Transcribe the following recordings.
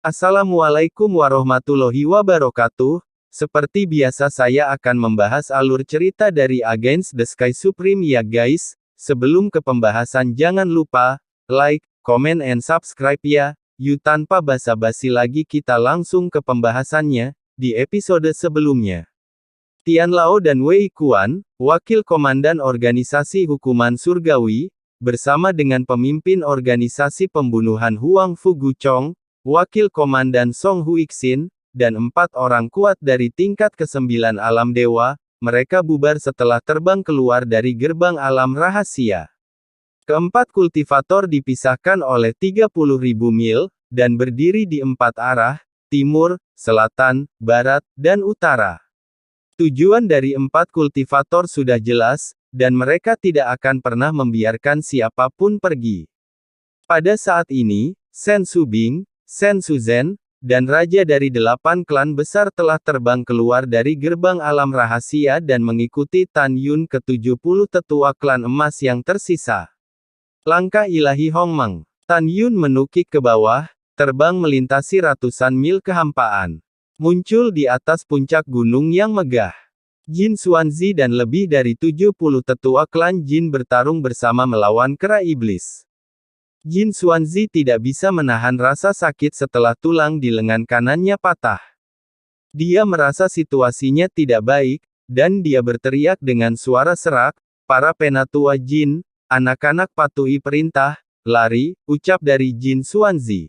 Assalamualaikum warahmatullahi wabarakatuh. Seperti biasa saya akan membahas alur cerita dari Against the Sky Supreme ya guys. Sebelum ke pembahasan jangan lupa, like, comment and subscribe ya. Yuk tanpa basa-basi lagi kita langsung ke pembahasannya, di episode sebelumnya. Tian Lao dan Wei Kuan, wakil komandan organisasi hukuman surgawi, bersama dengan pemimpin organisasi pembunuhan Huang Fuguchong, wakil komandan Song Huixin, dan 4 orang kuat dari tingkat ke-9 alam dewa, mereka bubar setelah terbang keluar dari gerbang alam rahasia. Keempat kultivator dipisahkan oleh 30.000 mil, dan berdiri di 4 arah, timur, selatan, barat, dan utara. Tujuan dari 4 kultivator sudah jelas, dan mereka tidak akan pernah membiarkan siapapun pergi. Pada saat ini, Shen Subing, Shen Shuzhen, dan raja dari 8 klan besar telah terbang keluar dari gerbang alam rahasia dan mengikuti Tan Yun ke-70 tetua klan emas yang tersisa. Langkah ilahi Hongmeng. Tan Yun menukik ke bawah, terbang melintasi ratusan mil kehampaan. Muncul di atas puncak gunung yang megah. Jin Xuanzi dan lebih dari 70 tetua klan Jin bertarung bersama melawan kera iblis. Jin Xuanzi tidak bisa menahan rasa sakit setelah tulang di lengan kanannya patah. Dia merasa situasinya tidak baik, dan dia berteriak dengan suara serak, "Para penatua Jin, anak-anak patuhi perintah, lari," ucap dari Jin Xuanzi.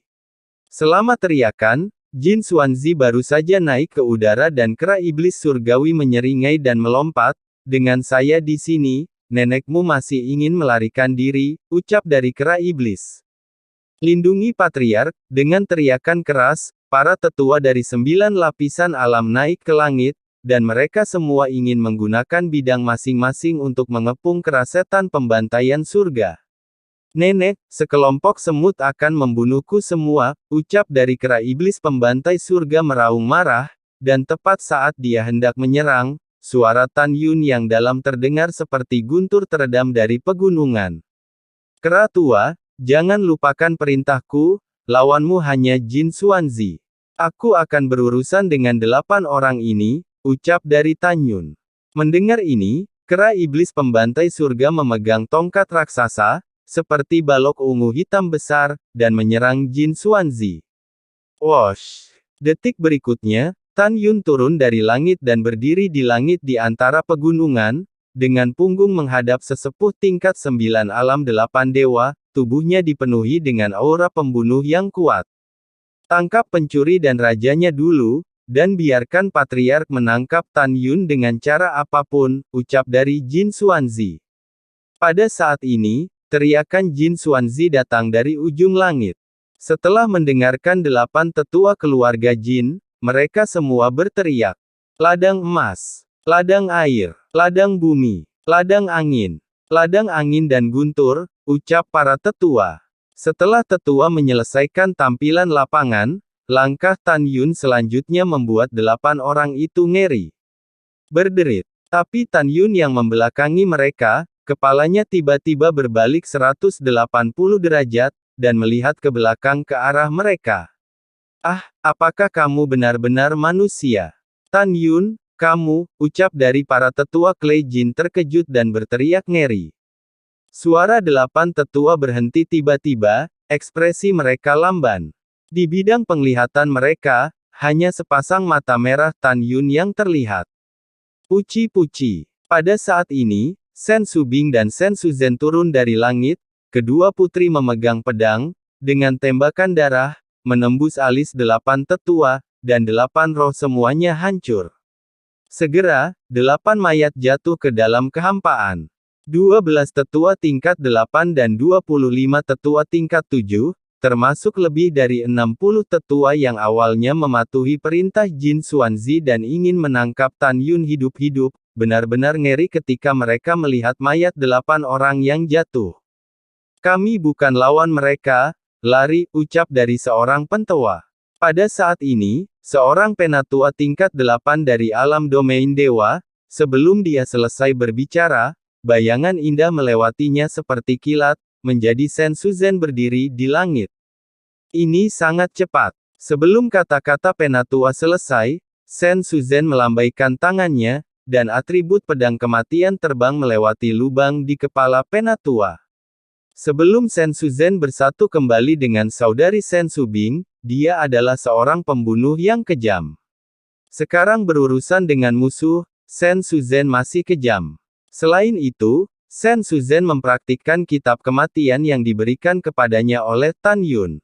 Selama teriakan, Jin Xuanzi baru saja naik ke udara dan kera iblis surgawi menyeringai dan melompat, "Dengan saya di sini, nenekmu masih ingin melarikan diri," ucap dari kera iblis. "Lindungi patriark," dengan teriakan keras, para tetua dari 9 lapisan alam naik ke langit, dan mereka semua ingin menggunakan bidang masing-masing untuk mengepung kera setan pembantaian surga. "Nenek, sekelompok semut akan membunuhku semua," ucap dari kera iblis pembantai surga meraung marah, dan tepat saat dia hendak menyerang, suara Tan Yun yang dalam terdengar seperti guntur teredam dari pegunungan. "Kera tua, jangan lupakan perintahku, lawanmu hanya Jin Xuanzi. Aku akan berurusan dengan 8 orang ini," ucap dari Tan Yun. Mendengar ini, kera iblis pembantai surga memegang tongkat raksasa, seperti balok ungu hitam besar, dan menyerang Jin Xuanzi. Wosh! Detik berikutnya, Tan Yun turun dari langit dan berdiri di langit di antara pegunungan, dengan punggung menghadap sesepuh tingkat 9 alam 8 dewa, tubuhnya dipenuhi dengan aura pembunuh yang kuat. "Tangkap pencuri dan rajanya dulu, dan biarkan patriark menangkap Tan Yun dengan cara apapun," ucap dari Jin Xuanzi. Pada saat ini, teriakan Jin Xuanzi datang dari ujung langit. Setelah mendengarkan 8 tetua keluarga Jin, mereka semua berteriak, "Ladang emas, ladang air, ladang bumi, ladang angin dan guntur," ucap para tetua. Setelah tetua menyelesaikan tampilan lapangan, langkah Tan Yun selanjutnya membuat 8 orang itu ngeri. Berderit. Tapi Tan Yun yang membelakangi mereka, kepalanya tiba-tiba berbalik 180 derajat, dan melihat ke belakang ke arah mereka. "Ah, apakah kamu benar-benar manusia? Tan Yun, kamu," ucap dari para tetua Klei Jin terkejut dan berteriak ngeri. Suara 8 tetua berhenti tiba-tiba, ekspresi mereka lamban. Di bidang penglihatan mereka, hanya sepasang mata merah Tan Yun yang terlihat. Puci-puci. Pada saat ini, Shen Subing dan Shen Shuzhen turun dari langit, kedua putri memegang pedang, dengan tembakan darah, menembus alis 8 tetua, dan 8 roh semuanya hancur. Segera, 8 mayat jatuh ke dalam kehampaan. 12 tetua tingkat 8 dan 25 tetua tingkat 7, termasuk lebih dari 60 tetua yang awalnya mematuhi perintah Jin Xuanzi dan ingin menangkap Tan Yun hidup-hidup, benar-benar ngeri ketika mereka melihat mayat 8 orang yang jatuh. "Kami bukan lawan mereka, lari," ucap dari seorang pentua. Pada saat ini, seorang penatua tingkat 8 dari alam domain dewa, sebelum dia selesai berbicara, bayangan indah melewatinya seperti kilat, menjadi Shen Shuzhen berdiri di langit. "Ini sangat cepat. Sebelum kata-kata Penatua selesai, Sen Suzhen melambaikan tangannya, dan atribut pedang kematian terbang melewati lubang di kepala Penatua. Sebelum Sen Suzhen bersatu kembali dengan saudari Sen Subing, dia adalah seorang pembunuh yang kejam. Sekarang berurusan dengan musuh, Sen Suzhen masih kejam. Selain itu, Sen Suzhen mempraktikkan kitab kematian yang diberikan kepadanya oleh Tan Yun.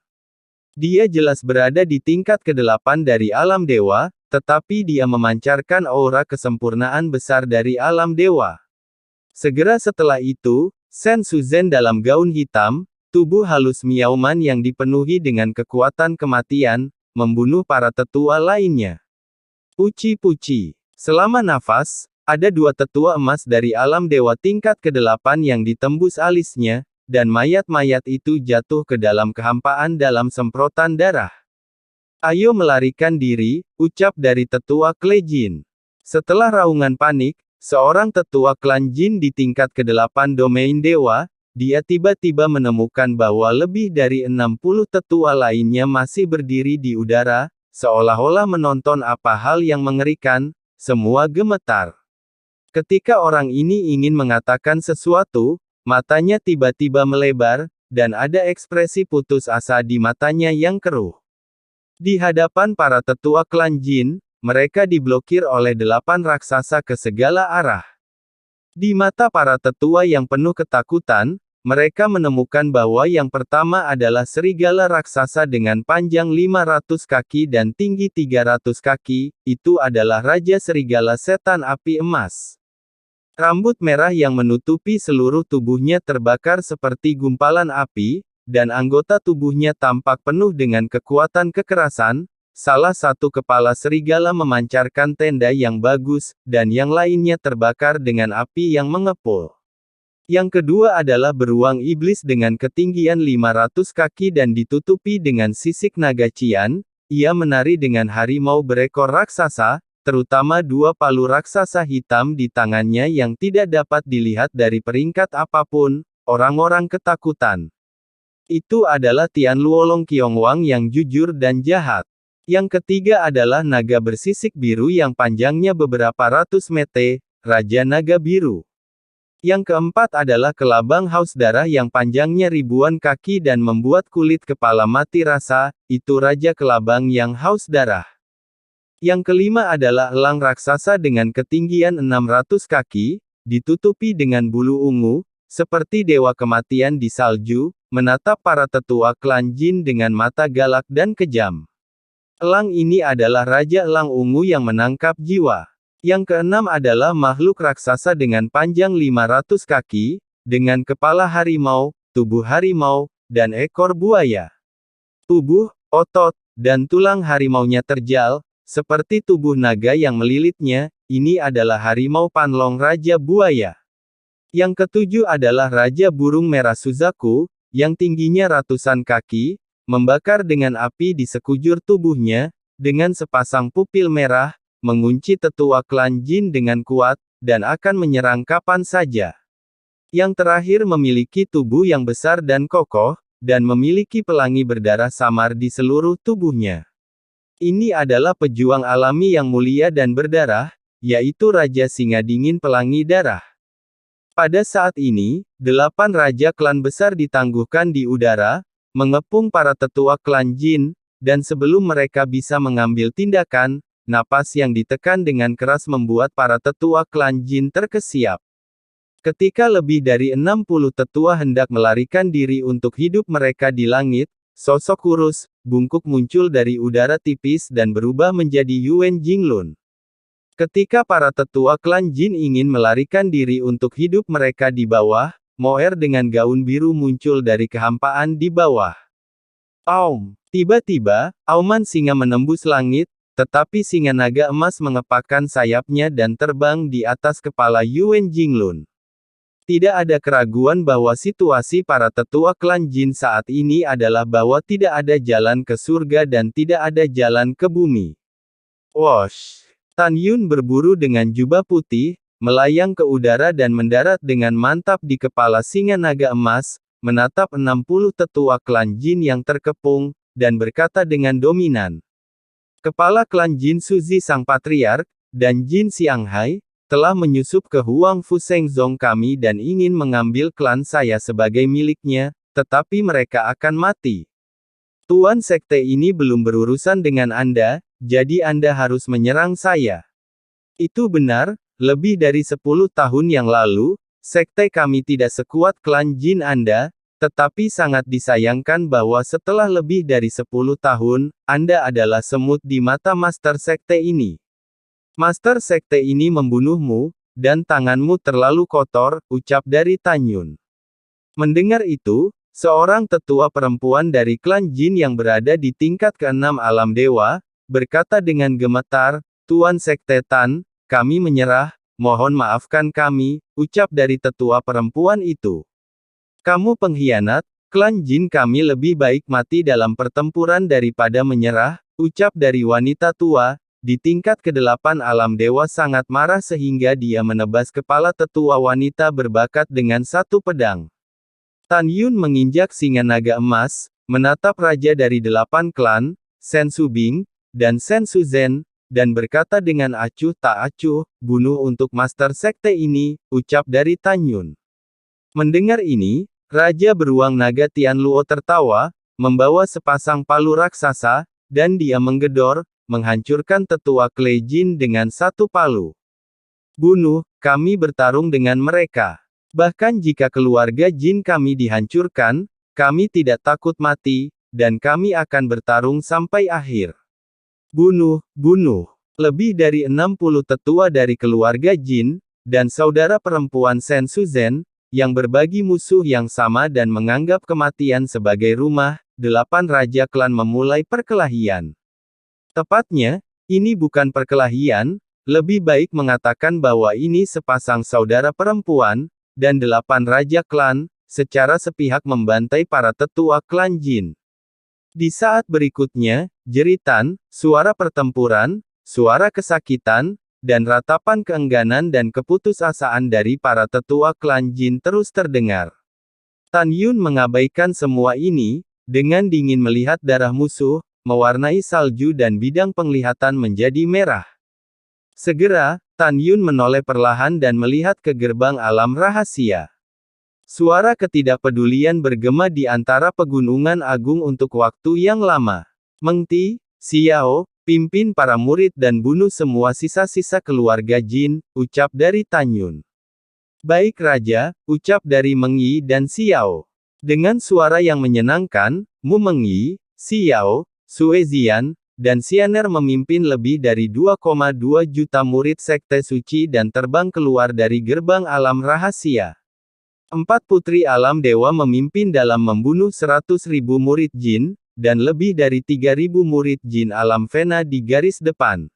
Dia jelas berada di tingkat ke-8 dari alam dewa, tetapi dia memancarkan aura kesempurnaan besar dari alam dewa. Segera setelah itu, Sen Suzhen dalam gaun hitam, tubuh halus Miaoman yang dipenuhi dengan kekuatan kematian, membunuh para tetua lainnya. Puci-puci. Selama nafas, ada 2 tetua emas dari alam dewa tingkat ke-8 yang ditembus alisnya, dan mayat-mayat itu jatuh ke dalam kehampaan dalam semprotan darah. Ayo melarikan diri, ucap dari tetua klan Jin. Setelah raungan panik, seorang tetua klan Jin di tingkat ke-8 domain dewa, dia tiba-tiba menemukan bahwa lebih dari 60 tetua lainnya masih berdiri di udara, seolah-olah menonton apa hal yang mengerikan, semua gemetar. Ketika orang ini ingin mengatakan sesuatu, matanya tiba-tiba melebar, dan ada ekspresi putus asa di matanya yang keruh. Di hadapan para tetua klan Jin, mereka diblokir oleh 8 raksasa ke segala arah. Di mata para tetua yang penuh ketakutan, mereka menemukan bahwa yang pertama adalah serigala raksasa dengan panjang 500 kaki dan tinggi 300 kaki, itu adalah Raja Serigala Setan Api Emas. Rambut merah yang menutupi seluruh tubuhnya terbakar seperti gumpalan api, dan anggota tubuhnya tampak penuh dengan kekuatan kekerasan. Salah satu kepala serigala memancarkan tenda yang bagus, dan yang lainnya terbakar dengan api yang mengepul. Yang kedua adalah beruang iblis dengan ketinggian 500 kaki dan ditutupi dengan sisik naga cian. Ia menari dengan harimau berekor raksasa, terutama 2 palu raksasa hitam di tangannya yang tidak dapat dilihat dari peringkat apapun. Orang-orang ketakutan. Itu adalah Tian Luolong Qiongwang yang jujur dan jahat. Yang ketiga adalah naga bersisik biru yang panjangnya beberapa ratus meter, Raja Naga Biru. Yang keempat adalah kelabang haus darah yang panjangnya ribuan kaki dan membuat kulit kepala mati rasa, itu Raja Kelabang yang haus darah. Yang kelima adalah elang raksasa dengan ketinggian 600 kaki, ditutupi dengan bulu ungu, seperti dewa kematian di salju, menatap para tetua klan Jin dengan mata galak dan kejam. Elang ini adalah Raja Elang Ungu yang menangkap jiwa. Yang keenam adalah makhluk raksasa dengan panjang 500 kaki, dengan kepala harimau, tubuh harimau, dan ekor buaya. Tubuh, otot, dan tulang harimaunya terjal, seperti tubuh naga yang melilitnya. Ini adalah harimau Panlong Raja Buaya. Yang ketujuh adalah Raja Burung Merah Suzaku, yang tingginya ratusan kaki, membakar dengan api di sekujur tubuhnya, dengan sepasang pupil merah, mengunci tetua klan Jin dengan kuat, dan akan menyerang kapan saja. Yang terakhir memiliki tubuh yang besar dan kokoh, dan memiliki pelangi berdarah samar di seluruh tubuhnya. Ini adalah pejuang alami yang mulia dan berdarah, yaitu Raja Singa Dingin Pelangi Darah. Pada saat ini, 8 raja klan besar ditangguhkan di udara, mengepung para tetua klan Jin, dan sebelum mereka bisa mengambil tindakan, napas yang ditekan dengan keras membuat para tetua klan Jin terkesiap. Ketika lebih dari 60 tetua hendak melarikan diri untuk hidup mereka di langit, sosok kurus, bungkuk muncul dari udara tipis dan berubah menjadi Yuan Jinglun. Ketika para tetua klan Jin ingin melarikan diri untuk hidup mereka di bawah, Moer dengan gaun biru muncul dari kehampaan di bawah. Aum! Tiba-tiba, auman singa menembus langit, tetapi singa naga emas mengepakkan sayapnya dan terbang di atas kepala Yuan Jinglun. Tidak ada keraguan bahwa situasi para tetua klan Jin saat ini adalah bahwa tidak ada jalan ke surga dan tidak ada jalan ke bumi. Wosh! Tan Yun berburu dengan jubah putih, melayang ke udara dan mendarat dengan mantap di kepala singa naga emas, menatap 60 tetua klan Jin yang terkepung, dan berkata dengan dominan. Kepala klan Jin Suzi sang patriark, dan Jin Xianghai, telah menyusup ke Huang Fu Shengzong kami dan ingin mengambil klan saya sebagai miliknya, tetapi mereka akan mati. Tuan sekte ini belum berurusan dengan Anda, jadi Anda harus menyerang saya. Itu benar, lebih dari 10 tahun yang lalu, sekte kami tidak sekuat klan Jin Anda, tetapi sangat disayangkan bahwa setelah lebih dari 10 tahun, Anda adalah semut di mata master sekte ini. Master sekte ini membunuhmu, dan tanganmu terlalu kotor, ucap dari Tan Yun. Mendengar itu, seorang tetua perempuan dari klan Jin yang berada di tingkat ke-6 alam dewa, berkata dengan gemetar, Tuan Sekte Tan, kami menyerah, mohon maafkan kami, ucap dari tetua perempuan itu. Kamu pengkhianat, klan Jin kami lebih baik mati dalam pertempuran daripada menyerah, ucap dari wanita tua, di tingkat ke-8 alam dewa sangat marah sehingga dia menebas kepala tetua wanita berbakat dengan satu pedang. Tan Yun menginjak singa naga emas, menatap raja dari 8 klan, Sen Su Bing, dan Sen Su Zhen, dan berkata dengan acuh tak acuh, bunuh untuk master sekte ini, ucap dari Tan Yun. Mendengar ini, Raja Beruang Naga Tian Luo tertawa, membawa sepasang palu raksasa, dan dia menggedor, menghancurkan tetua Klei Jin dengan satu palu. Bunuh, kami bertarung dengan mereka. Bahkan jika keluarga Jin kami dihancurkan, kami tidak takut mati, dan kami akan bertarung sampai akhir. Bunuh, bunuh. Lebih dari 60 tetua dari keluarga Jin, dan saudara perempuan Sen Su Zhen, yang berbagi musuh yang sama dan menganggap kematian sebagai rumah, 8 raja klan memulai perkelahian. Tepatnya, ini bukan perkelahian, lebih baik mengatakan bahwa ini sepasang saudara perempuan, dan 8 raja klan, secara sepihak membantai para tetua klan Jin. Di saat berikutnya, jeritan, suara pertempuran, suara kesakitan, dan ratapan keengganan dan keputusasaan dari para tetua klan Jin terus terdengar. Tan Yun mengabaikan semua ini, dengan dingin melihat darah musuh, mewarnai salju dan bidang penglihatan menjadi merah. Segera, Tan Yun menoleh perlahan dan melihat ke gerbang alam rahasia. Suara ketidakpedulian bergema di antara pegunungan agung untuk waktu yang lama. Meng Ti, Xiao, pimpin para murid dan bunuh semua sisa-sisa keluarga Jin, ucap dari Tan Yun. Baik Raja, ucap dari Meng Yi dan Xiao. Dengan suara yang menyenangkan, Mu Meng Yi, Xiao, Sue Zian, dan Xianer memimpin lebih dari 2,2 juta murid sekte suci dan terbang keluar dari gerbang alam rahasia. 4 putri alam dewa memimpin dalam membunuh 100.000 murid Jin, dan lebih dari 3.000 murid Jin alam Vena di garis depan.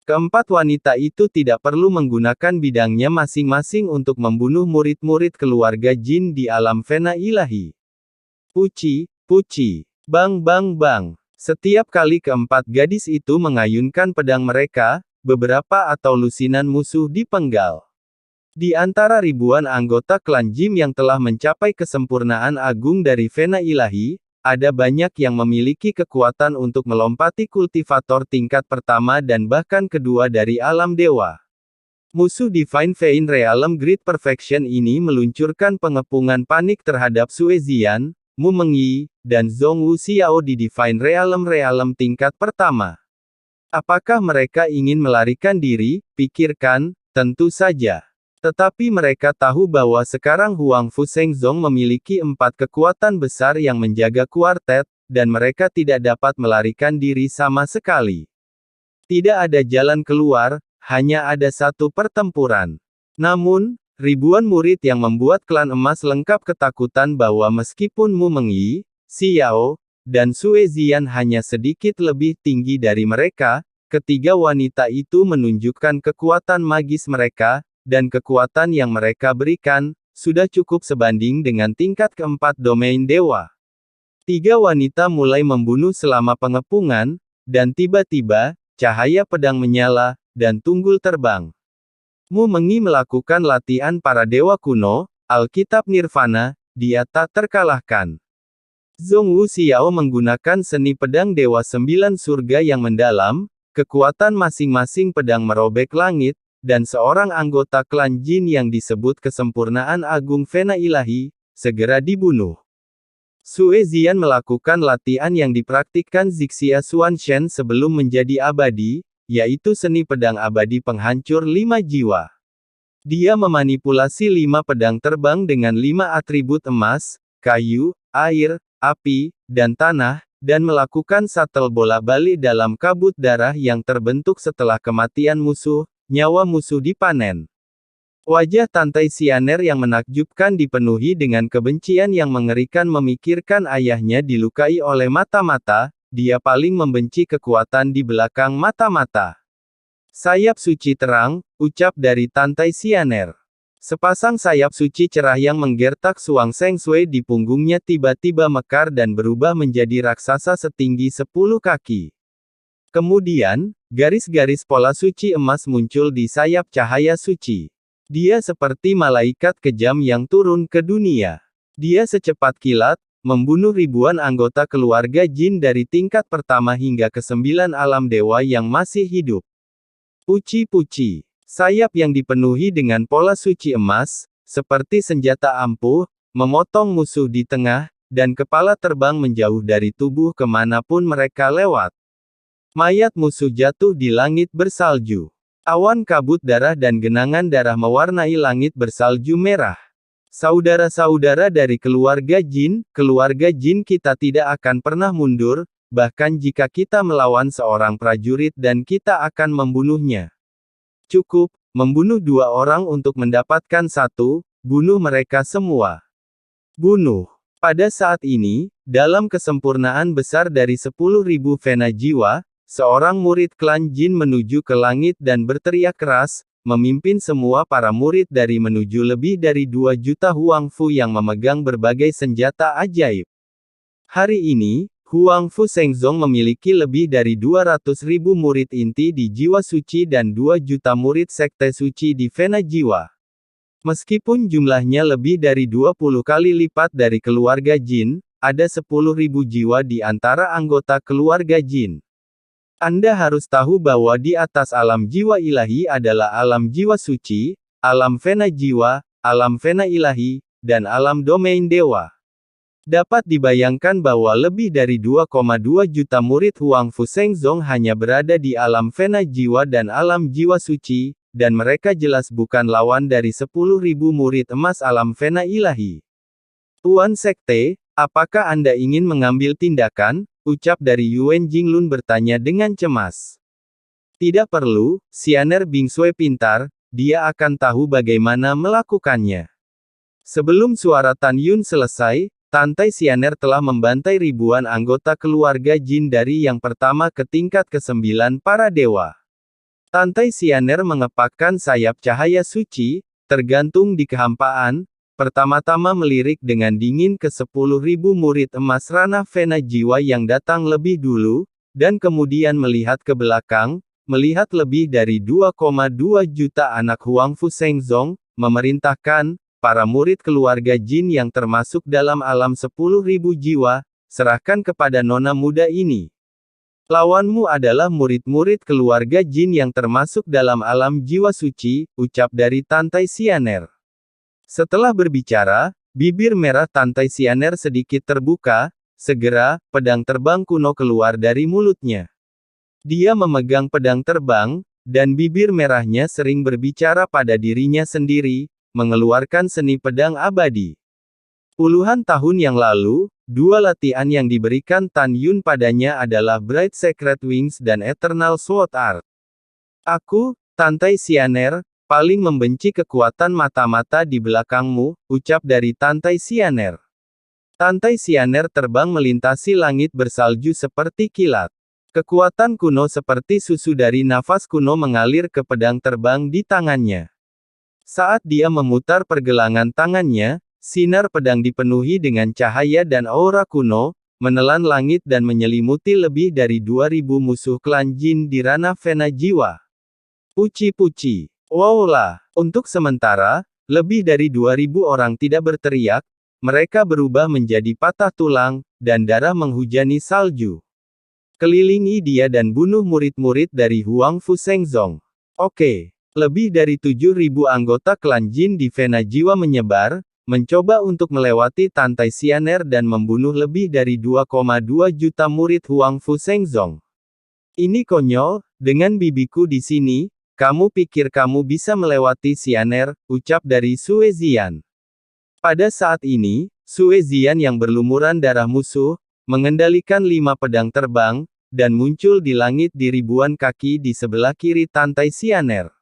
Keempat wanita itu tidak perlu menggunakan bidangnya masing-masing untuk membunuh murid-murid keluarga Jin di alam Vena ilahi. Puci, puci, bang bang bang. Setiap kali keempat gadis itu mengayunkan pedang mereka, beberapa atau lusinan musuh dipenggal. Di antara ribuan anggota klan Jin yang telah mencapai kesempurnaan agung dari Vena ilahi, ada banyak yang memiliki kekuatan untuk melompati kultivator tingkat pertama dan bahkan kedua dari alam dewa. Musuh Divine Vein Realm Great Perfection ini meluncurkan pengepungan panik terhadap Sue Zian, Mu Meng Yi, dan Zhong Wu Xiao di Divine Realm tingkat pertama. Apakah mereka ingin melarikan diri? Pikirkan, tentu saja. Tetapi mereka tahu bahwa sekarang Huang Fu Shengzong memiliki 4 kekuatan besar yang menjaga kuartet, dan mereka tidak dapat melarikan diri sama sekali. Tidak ada jalan keluar, hanya ada satu pertempuran. Namun, ribuan murid yang membuat klan emas lengkap ketakutan bahwa meskipun Mu Meng Yi, Xiao, dan Sue Zian hanya sedikit lebih tinggi dari mereka, ketiga wanita itu menunjukkan kekuatan magis mereka, dan kekuatan yang mereka berikan, sudah cukup sebanding dengan tingkat keempat domain dewa. 3 wanita mulai membunuh selama pengepungan, dan tiba-tiba, cahaya pedang menyala, dan tunggul terbang. Mu Meng Yi melakukan latihan para dewa kuno, Alkitab Nirvana, dia tak terkalahkan. Zhong Wu Xiao menggunakan seni pedang Dewa Sembilan Surga yang mendalam, kekuatan masing-masing pedang merobek langit, dan seorang anggota klan Jin yang disebut kesempurnaan agung Vena Ilahi, segera dibunuh. Sue Zian melakukan latihan yang dipraktikkan Zixia Xuanshen sebelum menjadi abadi, yaitu seni pedang abadi penghancur 5 jiwa. Dia memanipulasi 5 pedang terbang dengan 5 atribut emas, kayu, air, api, dan tanah, dan melakukan shuttle bola-balik dalam kabut darah yang terbentuk setelah kematian musuh, nyawa musuh dipanen. Wajah Tantai Xianer yang menakjubkan dipenuhi dengan kebencian yang mengerikan memikirkan ayahnya dilukai oleh mata-mata, dia paling membenci kekuatan di belakang mata-mata. Sayap suci terang, ucap dari Tantai Xianer. Sepasang sayap suci cerah yang menggertak Suang Seng Sui di punggungnya tiba-tiba mekar dan berubah menjadi raksasa setinggi 10 kaki. Kemudian, garis-garis pola suci emas muncul di sayap cahaya suci. Dia seperti malaikat kejam yang turun ke dunia. Dia secepat kilat, membunuh ribuan anggota keluarga jin dari tingkat pertama hingga ke-9 alam dewa yang masih hidup. Puci-puci. Sayap yang dipenuhi dengan pola suci emas, seperti senjata ampuh, memotong musuh di tengah, dan kepala terbang menjauh dari tubuh kemanapun mereka lewat. Mayat musuh jatuh di langit bersalju. Awan kabut darah dan genangan darah mewarnai langit bersalju merah. Saudara-saudara dari keluarga jin kita tidak akan pernah mundur, bahkan jika kita melawan seorang prajurit dan kita akan membunuhnya. Cukup, membunuh 2 orang untuk mendapatkan 1, bunuh mereka semua. Bunuh. Pada saat ini, dalam kesempurnaan besar dari 10.000 Vena jiwa, seorang murid klan Jin menuju ke langit dan berteriak keras, memimpin semua para murid dari menuju lebih dari 2 juta Huang Fu yang memegang berbagai senjata ajaib. Hari ini, Huang Fu Shengzong memiliki lebih dari 200.000 murid inti di Jiwa Suci dan 2 juta murid Sekte Suci di Vena Jiwa. Meskipun jumlahnya lebih dari 20 kali lipat dari keluarga Jin, ada 10.000 jiwa di antara anggota keluarga Jin. Anda harus tahu bahwa di atas alam jiwa ilahi adalah alam jiwa suci, alam Vena Jiwa, alam Vena Ilahi, dan alam domain dewa. Dapat dibayangkan bahwa lebih dari 2,2 juta murid Huang Fu Shengzong hanya berada di alam Vena Jiwa dan alam Jiwa Suci, dan mereka jelas bukan lawan dari 10.000 murid emas alam Vena Ilahi. Tuan Sekte, apakah Anda ingin mengambil tindakan? Ucap dari Yuan Jinglun bertanya dengan cemas. Tidak perlu, Xianer Bingsui pintar, dia akan tahu bagaimana melakukannya. Sebelum suara Tan Yun selesai, Tantai Xianer telah membantai ribuan anggota keluarga Jin dari yang pertama ke tingkat ke-9 para dewa. Tantai Xianer mengepakkan sayap cahaya suci, tergantung di kehampaan, pertama-tama melirik dengan dingin ke 10.000 murid emas ranah Vena Jiwa yang datang lebih dulu, dan kemudian melihat ke belakang, melihat lebih dari 2,2 juta anak Huang Fu Shengzong, memerintahkan, para murid keluarga Jin yang termasuk dalam alam 10.000 jiwa, serahkan kepada nona muda ini. Lawanmu adalah murid-murid keluarga Jin yang termasuk dalam alam jiwa suci, ucap dari Tantai Xianer. Setelah berbicara, bibir merah Tantai Xianer sedikit terbuka, segera, pedang terbang kuno keluar dari mulutnya. Dia memegang pedang terbang, dan bibir merahnya sering berbicara pada dirinya sendiri, mengeluarkan seni pedang abadi. Puluhan tahun yang lalu, 2 latihan yang diberikan Tan Yun padanya adalah Bright Secret Wings dan Eternal Sword Art. Aku, Tantai Xianer, paling membenci kekuatan mata-mata di belakangmu, ucap dari Tantai Xianer. Tantai Xianer terbang melintasi langit bersalju seperti kilat. Kekuatan kuno seperti susu dari nafas kuno mengalir ke pedang terbang di tangannya. Saat dia memutar pergelangan tangannya, sinar pedang dipenuhi dengan cahaya dan aura kuno, menelan langit dan menyelimuti lebih dari 2.000 musuh klan Jin di ranah Vena Jiwa. Puci-puci. Wow lah. Untuk sementara, lebih dari 2.000 orang tidak berteriak, mereka berubah menjadi patah tulang, dan darah menghujani salju. Kelilingi dia dan bunuh murid-murid dari Huang Fu Shengzong. Oke. Lebih dari 7.000 anggota klan Jin di Vena Jiwa menyebar, mencoba untuk melewati Tantai Xianer dan membunuh lebih dari 2,2 juta murid Huang Fu Shengzong. Ini konyol, dengan bibiku di sini, kamu pikir kamu bisa melewati Xianer, ucap dari Sue Zian. Pada saat ini, Sue Zian yang berlumuran darah musuh, mengendalikan 5 pedang terbang, dan muncul di langit di ribuan kaki di sebelah kiri Tantai Xianer.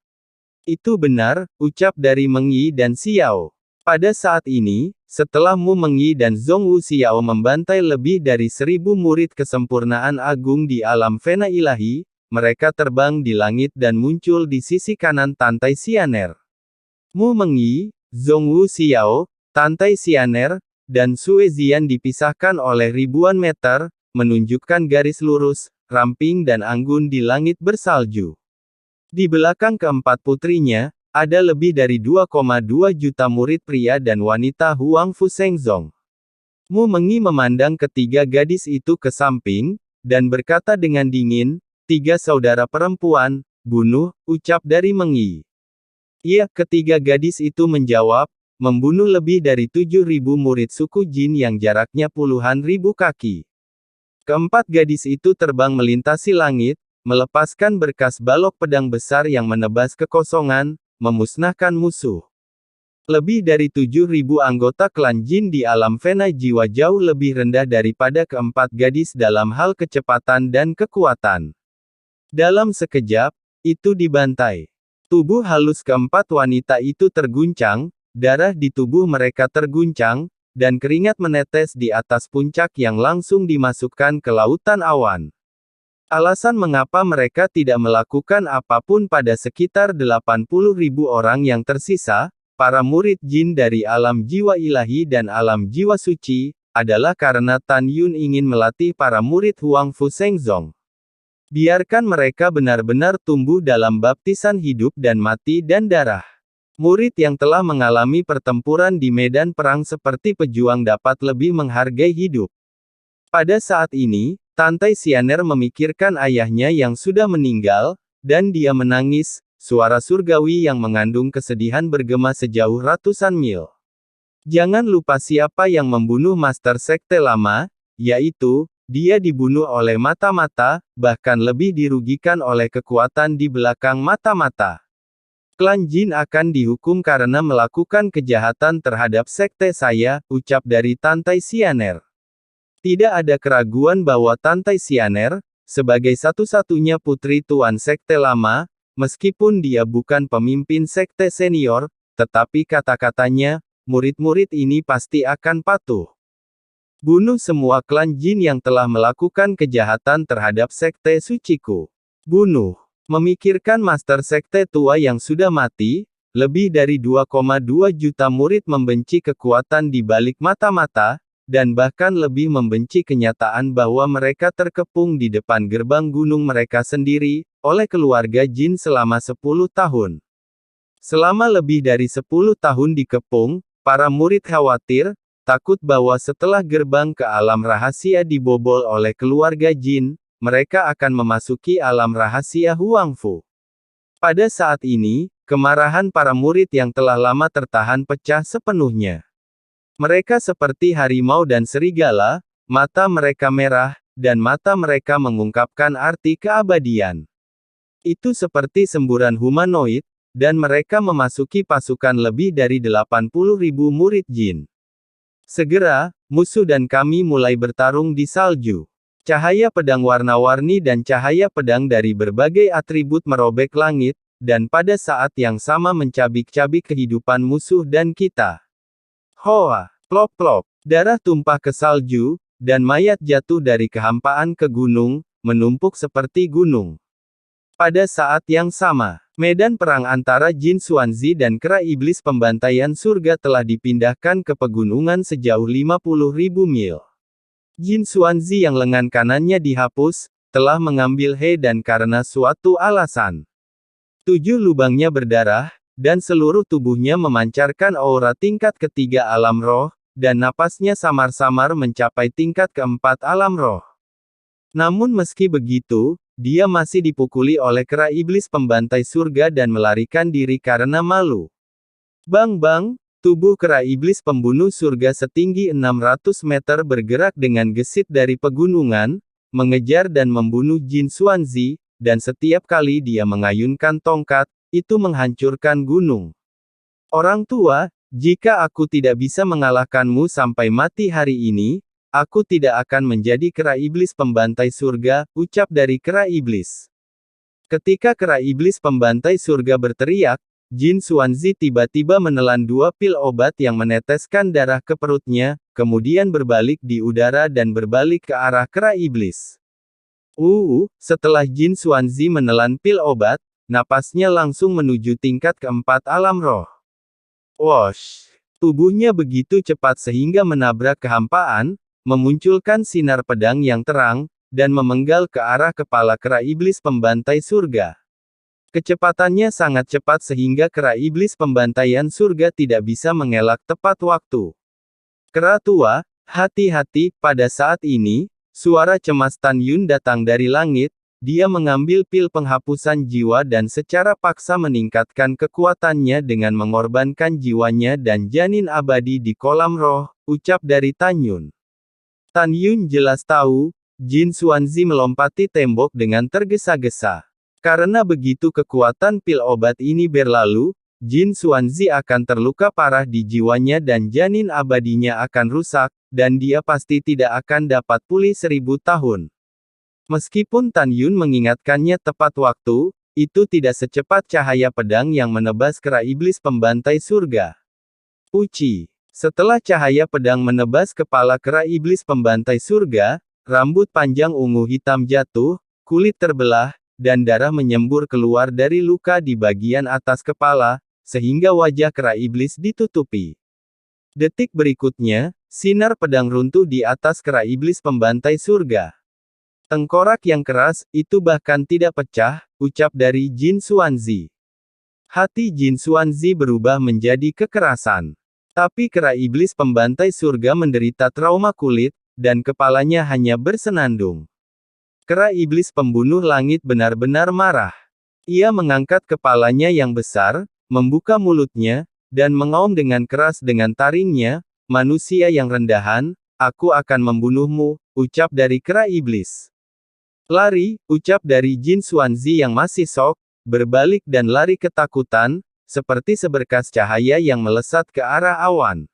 Itu benar, ucap dari Meng Yi dan Xiao. Pada saat ini, setelah Mu Meng Yi dan Zhong Wu Xiao membantai lebih dari 1.000 murid kesempurnaan agung di alam Vena ilahi, mereka terbang di langit dan muncul di sisi kanan Tantai Xianer. Mu Meng Yi, Zhong Wu Xiao, Tantai Xianer, dan Sue Zian dipisahkan oleh ribuan meter, menunjukkan garis lurus, ramping dan anggun di langit bersalju. Di belakang keempat putrinya, ada lebih dari 2,2 juta murid pria dan wanita Huang Fu Shengzong. Mu Meng Yi memandang ketiga gadis itu ke samping, dan berkata dengan dingin, 3 saudara perempuan, bunuh, ucap dari Meng Yi. Iya, ketiga gadis itu menjawab, membunuh lebih dari 7.000 murid suku Jin yang jaraknya puluhan ribu kaki. Keempat gadis itu terbang melintasi langit, melepaskan berkas balok pedang besar yang menebas kekosongan, memusnahkan musuh. Lebih dari 7.000 anggota klan Jin di alam Vena Jiwa jauh lebih rendah daripada keempat gadis dalam hal kecepatan dan kekuatan. Dalam sekejap, itu dibantai. Tubuh halus keempat wanita itu terguncang, darah di tubuh mereka terguncang, dan keringat menetes di atas puncak yang langsung dimasukkan ke lautan awan. Alasan mengapa mereka tidak melakukan apapun pada sekitar 80.000 orang yang tersisa, para murid Jin dari alam jiwa ilahi dan alam jiwa suci, adalah karena Tan Yun ingin melatih para murid Huang Fu Shengzong. Biarkan mereka benar-benar tumbuh dalam baptisan hidup dan mati dan darah. Murid yang telah mengalami pertempuran di medan perang seperti pejuang dapat lebih menghargai hidup. Pada saat ini, Tantai Xianer memikirkan ayahnya yang sudah meninggal, dan dia menangis, suara surgawi yang mengandung kesedihan bergema sejauh ratusan mil. Jangan lupa siapa yang membunuh Master Sekte Lama, yaitu, dia dibunuh oleh mata-mata, bahkan lebih dirugikan oleh kekuatan di belakang mata-mata. Klan Jin akan dihukum karena melakukan kejahatan terhadap sekte saya, ucap dari Tantai Xianer. Tidak ada keraguan bahwa Tantai Xianer, sebagai satu-satunya putri Tuan Sekte Lama, meskipun dia bukan pemimpin sekte senior, tetapi kata-katanya, murid-murid ini pasti akan patuh. Bunuh semua klan Jin yang telah melakukan kejahatan terhadap sekte suciku. Bunuh. Memikirkan Master Sekte tua yang sudah mati, lebih dari 2,2 juta murid membenci kekuatan di balik mata-mata, dan bahkan lebih membenci kenyataan bahwa mereka terkepung di depan gerbang gunung mereka sendiri, oleh keluarga Jin selama 10 tahun. Selama lebih dari 10 tahun dikepung, para murid khawatir, takut bahwa setelah gerbang ke alam rahasia dibobol oleh keluarga Jin, mereka akan memasuki alam rahasia Huang Fu. Pada saat ini, kemarahan para murid yang telah lama tertahan pecah sepenuhnya. Mereka seperti harimau dan serigala, mata mereka merah, dan mata mereka mengungkapkan arti keabadian. Itu seperti semburan humanoid, dan mereka memasuki pasukan lebih dari 80.000 murid Jin. Segera, musuh dan kami mulai bertarung di salju. Cahaya pedang warna-warni dan cahaya pedang dari berbagai atribut merobek langit, dan pada saat yang sama mencabik-cabik kehidupan musuh dan kita. Hoa! Plop-plop. Darah tumpah ke salju, dan mayat jatuh dari kehampaan ke gunung, menumpuk seperti gunung. Pada saat yang sama, medan perang antara Jin Xuanzi dan kera iblis pembantaian surga telah dipindahkan ke pegunungan sejauh 50.000 mil. Jin Xuanzi yang lengan kanannya dihapus, telah mengambil He dan karena suatu alasan. 7 lubangnya berdarah, dan seluruh tubuhnya memancarkan aura tingkat ketiga alam roh, dan napasnya samar-samar mencapai tingkat keempat alam roh. Namun meski begitu, dia masih dipukuli oleh kera iblis pembantai surga dan melarikan diri karena malu. Bang-bang, tubuh kera iblis pembunuh surga setinggi 600 meter bergerak dengan gesit dari pegunungan, mengejar dan membunuh Jin Xuanzi, dan setiap kali dia mengayunkan tongkat, itu menghancurkan gunung. Orang tua, jika aku tidak bisa mengalahkanmu sampai mati hari ini, aku tidak akan menjadi kera iblis pembantai surga, ucap dari kera iblis. Ketika kera iblis pembantai surga berteriak, Jin Xuanzi tiba-tiba menelan 2 pil obat yang meneteskan darah ke perutnya, kemudian berbalik di udara dan berbalik ke arah kera iblis. Setelah Jin Xuanzi menelan pil obat, napasnya langsung menuju tingkat keempat alam roh. Wosh! Tubuhnya begitu cepat sehingga menabrak kehampaan, memunculkan sinar pedang yang terang, dan memenggal ke arah kepala kera iblis pembantai surga. Kecepatannya sangat cepat sehingga kera iblis pembantaian surga tidak bisa mengelak tepat waktu. Kera tua, hati-hati, pada saat ini, suara cemas Tan Yun datang dari langit, dia mengambil pil penghapusan jiwa dan secara paksa meningkatkan kekuatannya dengan mengorbankan jiwanya dan janin abadi di kolam roh, ucap dari Tan Yun. Tan Yun jelas tahu, Jin Xuanzi melompati tembok dengan tergesa-gesa. Karena begitu kekuatan pil obat ini berlalu, Jin Xuanzi akan terluka parah di jiwanya dan janin abadinya akan rusak, dan dia pasti tidak akan dapat pulih 1000 tahun. Meskipun Tan Yun mengingatkannya tepat waktu, itu tidak secepat cahaya pedang yang menebas kera iblis pembantai surga. Uci. Setelah cahaya pedang menebas kepala kera iblis pembantai surga, rambut panjang ungu hitam jatuh, kulit terbelah, dan darah menyembur keluar dari luka di bagian atas kepala, sehingga wajah kera iblis ditutupi. Detik berikutnya, sinar pedang runtuh di atas kera iblis pembantai surga. Tengkorak yang keras, itu bahkan tidak pecah, ucap dari Jin Xuanzi. Hati Jin Xuanzi berubah menjadi kekerasan. Tapi kera iblis pembantai surga menderita trauma kulit, dan kepalanya hanya bersenandung. Kera iblis pembunuh langit benar-benar marah. Ia mengangkat kepalanya yang besar, membuka mulutnya, dan mengaum dengan keras dengan taringnya, manusia yang rendahan, aku akan membunuhmu, ucap dari kera iblis. Lari, ucap dari Jin Xuanzi yang masih shock, berbalik dan lari ketakutan, seperti seberkas cahaya yang melesat ke arah awan.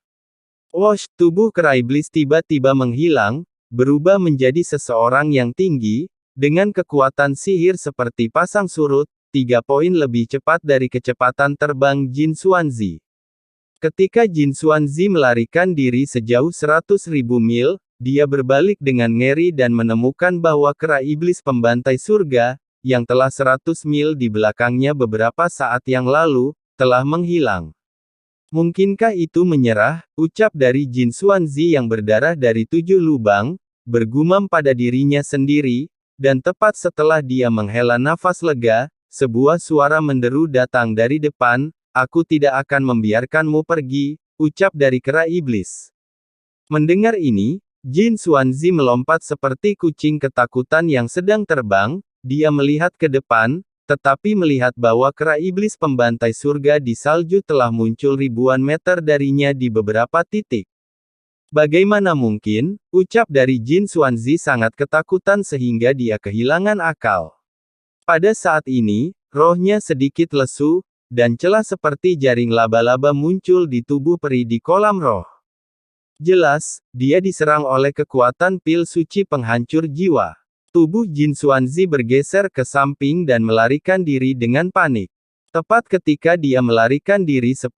Wosh, tubuh kera iblis tiba-tiba menghilang, berubah menjadi seseorang yang tinggi, dengan kekuatan sihir seperti pasang surut, 3 poin lebih cepat dari kecepatan terbang Jin Xuanzi. Ketika Jin Xuanzi melarikan diri sejauh 100.000 mil, dia berbalik dengan ngeri dan menemukan bahwa kera iblis pembantai surga, yang telah 100 mil di belakangnya beberapa saat yang lalu, telah menghilang. Mungkinkah itu menyerah, ucap dari Jin Xuanzi yang berdarah dari 7 lubang, bergumam pada dirinya sendiri, dan tepat setelah dia menghela nafas lega, sebuah suara menderu datang dari depan, aku tidak akan membiarkanmu pergi, ucap dari kera iblis. Mendengar ini, Jin Xuanzi melompat seperti kucing ketakutan yang sedang terbang, dia melihat ke depan, tetapi melihat bahwa kera iblis pembantai surga di salju telah muncul ribuan meter darinya di beberapa titik. Bagaimana mungkin, ucap dari Jin Xuanzi sangat ketakutan sehingga dia kehilangan akal. Pada saat ini, rohnya sedikit lesu, dan celah seperti jaring laba-laba muncul di tubuh peri di kolam roh. Jelas, dia diserang oleh kekuatan pil suci penghancur jiwa. Tubuh Jin Xuanzi bergeser ke samping dan melarikan diri dengan panik. Tepat ketika dia melarikan diri 10.000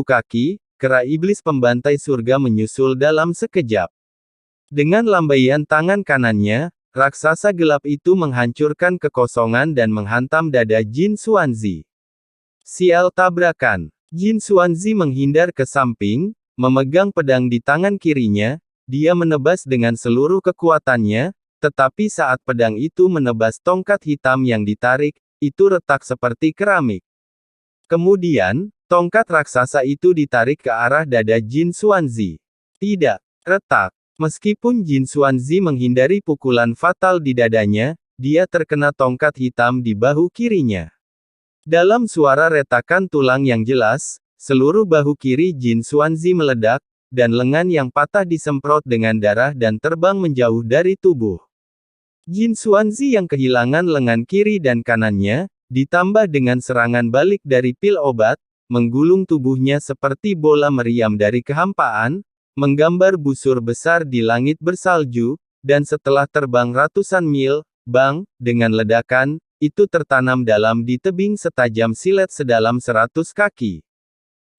kaki, kera iblis pembantai surga menyusul dalam sekejap. Dengan lambaian tangan kanannya, raksasa gelap itu menghancurkan kekosongan dan menghantam dada Jin Xuanzi. Sial tabrakan. Jin Xuanzi menghindar ke samping, memegang pedang di tangan kirinya, dia menebas dengan seluruh kekuatannya, tetapi saat pedang itu menebas tongkat hitam yang ditarik, itu retak seperti keramik. Kemudian, tongkat raksasa itu ditarik ke arah dada Jin Xuanzi. Tidak. Retak. Meskipun Jin Xuanzi menghindari pukulan fatal di dadanya, dia terkena tongkat hitam di bahu kirinya. Dalam suara retakan tulang yang jelas, seluruh bahu kiri Jin Xuanzi meledak, dan lengan yang patah disemprot dengan darah dan terbang menjauh dari tubuh. Jin Xuanzi yang kehilangan lengan kiri dan kanannya, ditambah dengan serangan balik dari pil obat, menggulung tubuhnya seperti bola meriam dari kehampaan, menggambar busur besar di langit bersalju, dan setelah terbang ratusan mil, bang, dengan ledakan, itu tertanam dalam di tebing setajam silet sedalam 100 kaki.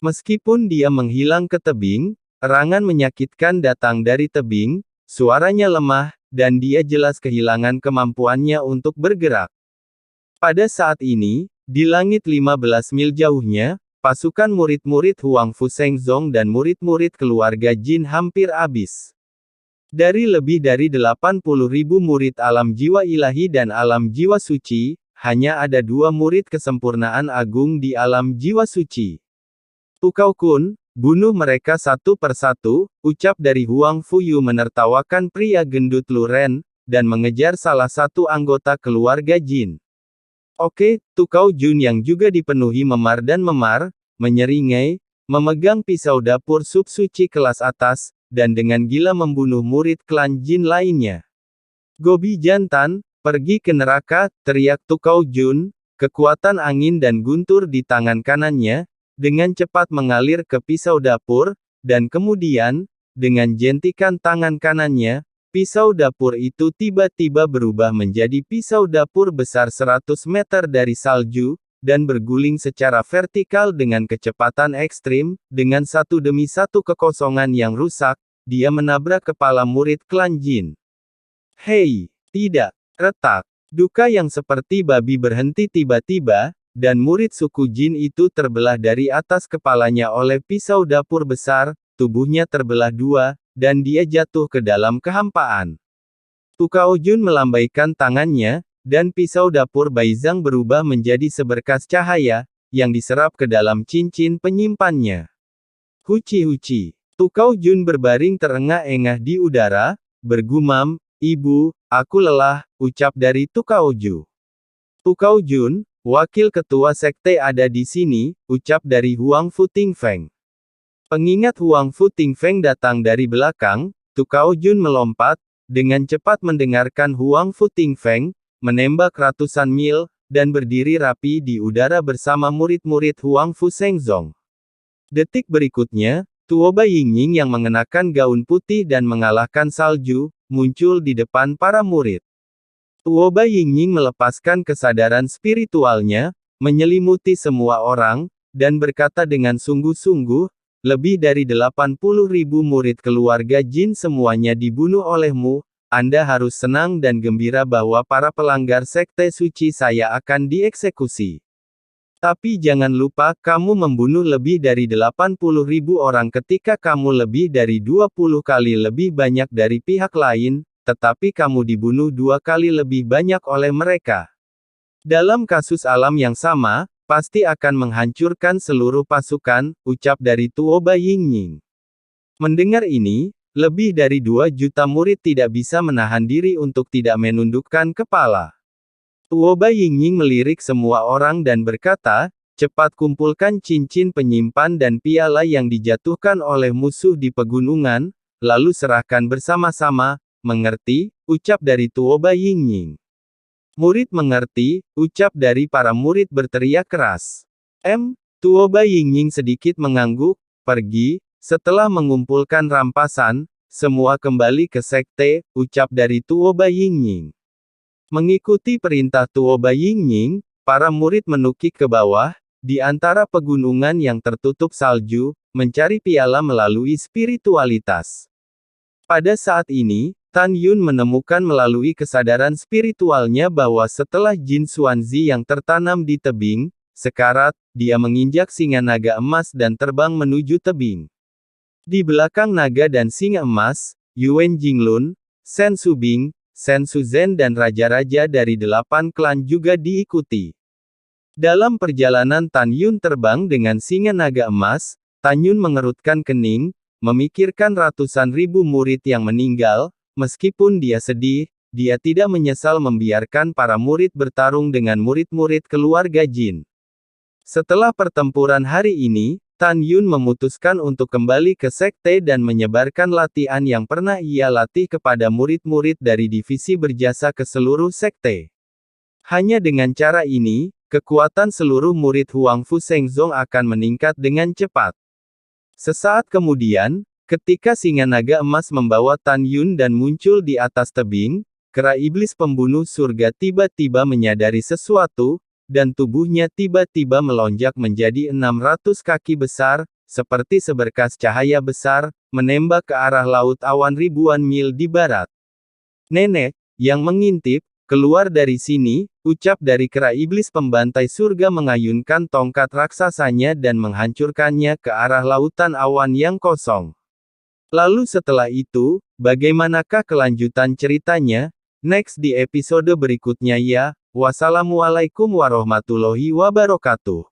Meskipun dia menghilang ke tebing, erangan menyakitkan datang dari tebing, suaranya lemah, dan dia jelas kehilangan kemampuannya untuk bergerak. Pada saat ini, di langit 15 mil jauhnya, pasukan murid-murid Huang Fu Shengzong dan murid-murid keluarga Jin hampir habis. Dari lebih dari 80.000 murid alam jiwa ilahi dan alam jiwa suci, hanya ada 2 murid kesempurnaan agung di alam jiwa suci. Tukau Kun, bunuh mereka satu persatu, ucap dari Huang Fu Yu menertawakan pria gendut Luren, dan mengejar salah satu anggota keluarga Jin. Oke, Tukau Jun yang juga dipenuhi memar dan memar, menyeringai, memegang pisau dapur sub suci kelas atas, dan dengan gila membunuh murid klan Jin lainnya. Gobi Jantan, pergi ke neraka, teriak Tukau Jun, kekuatan angin dan guntur di tangan kanannya, dengan cepat mengalir ke pisau dapur, dan kemudian, dengan jentikan tangan kanannya, pisau dapur itu tiba-tiba berubah menjadi pisau dapur besar 100 meter dari salju, dan berguling secara vertikal dengan kecepatan ekstrim, dengan satu demi satu kekosongan yang rusak, dia menabrak kepala murid klan Jin. Hei, tidak, retak. Duka yang seperti babi berhenti tiba-tiba, dan murid suku Jin itu terbelah dari atas kepalanya oleh pisau dapur besar, tubuhnya terbelah dua, dan dia jatuh ke dalam kehampaan. Tukau Jun melambaikan tangannya, dan pisau dapur Baizang berubah menjadi seberkas cahaya, yang diserap ke dalam cincin penyimpannya. Huci-huci. Tukau Jun berbaring terengah-engah di udara, bergumam, "Ibu, aku lelah," ucap dari Tukau Ju. Tukau Jun, wakil ketua sekte ada di sini, ucap dari Huang Fu Tingfeng. Pengingat Huang Fu Tingfeng datang dari belakang, Tukau Jun melompat, dengan cepat mendengarkan Huang Fu Tingfeng, menembak ratusan mil, dan berdiri rapi di udara bersama murid-murid Huang Fu Shengzong. Detik berikutnya, Tuoba Yingying yang mengenakan gaun putih dan mengalahkan salju, muncul di depan para murid. Tuoba Yingying melepaskan kesadaran spiritualnya, menyelimuti semua orang, dan berkata dengan sungguh-sungguh, "Lebih dari 80.000 murid keluarga Jin semuanya dibunuh olehmu, Anda harus senang dan gembira bahwa para pelanggar sekte suci saya akan dieksekusi. Tapi jangan lupa, kamu membunuh lebih dari 80.000 orang ketika kamu lebih dari 20 kali lebih banyak dari pihak lain, tetapi kamu dibunuh 2 kali lebih banyak oleh mereka. Dalam kasus alam yang sama, pasti akan menghancurkan seluruh pasukan," ucap dari Tuoba Yingying. Mendengar ini, lebih dari 2 juta murid tidak bisa menahan diri untuk tidak menundukkan kepala. Tuoba Yingying melirik semua orang dan berkata, "Cepat kumpulkan cincin penyimpan dan piala yang dijatuhkan oleh musuh di pegunungan, lalu serahkan bersama-sama, mengerti?" ucap dari Tuoba Yingying. "Murid mengerti," ucap dari para murid berteriak keras. Tuoba Yingying sedikit mengangguk, "Pergi." Setelah mengumpulkan rampasan, semua kembali ke sekte, ucap dari Tuoba Yingying. Mengikuti perintah Tuoba Yingying, para murid menukik ke bawah, di antara pegunungan yang tertutup salju, mencari piala melalui spiritualitas. Pada saat ini, Tan Yun menemukan melalui kesadaran spiritualnya bahwa setelah Jin Xuanzi yang tertanam di tebing, sekarat, dia menginjak singa naga emas dan terbang menuju tebing. Di belakang naga dan singa emas, Yuan Jinglun, Shen Subing, Shen Suzhen dan raja-raja dari 8 klan juga diikuti. Dalam perjalanan Tan Yun terbang dengan singa naga emas, Tan Yun mengerutkan kening, memikirkan ratusan ribu murid yang meninggal. Meskipun dia sedih, dia tidak menyesal membiarkan para murid bertarung dengan murid-murid keluarga Jin. Setelah pertempuran hari ini, Tan Yun memutuskan untuk kembali ke sekte dan menyebarkan latihan yang pernah ia latih kepada murid-murid dari divisi berjasa ke seluruh sekte. Hanya dengan cara ini, kekuatan seluruh murid Huang Fu Shengzong akan meningkat dengan cepat. Sesaat kemudian, ketika singa naga emas membawa Tan Yun dan muncul di atas tebing, kera iblis pembunuh surga tiba-tiba menyadari sesuatu, dan tubuhnya tiba-tiba melonjak menjadi 600 kaki besar, seperti seberkas cahaya besar, menembak ke arah laut awan ribuan mil di barat. Nenek, yang mengintip, keluar dari sini, ucap dari kera iblis pembantai surga mengayunkan tongkat raksasanya dan menghancurkannya ke arah lautan awan yang kosong. Lalu setelah itu, bagaimanakah kelanjutan ceritanya? Next di episode berikutnya ya. Wassalamualaikum warahmatullahi wabarakatuh.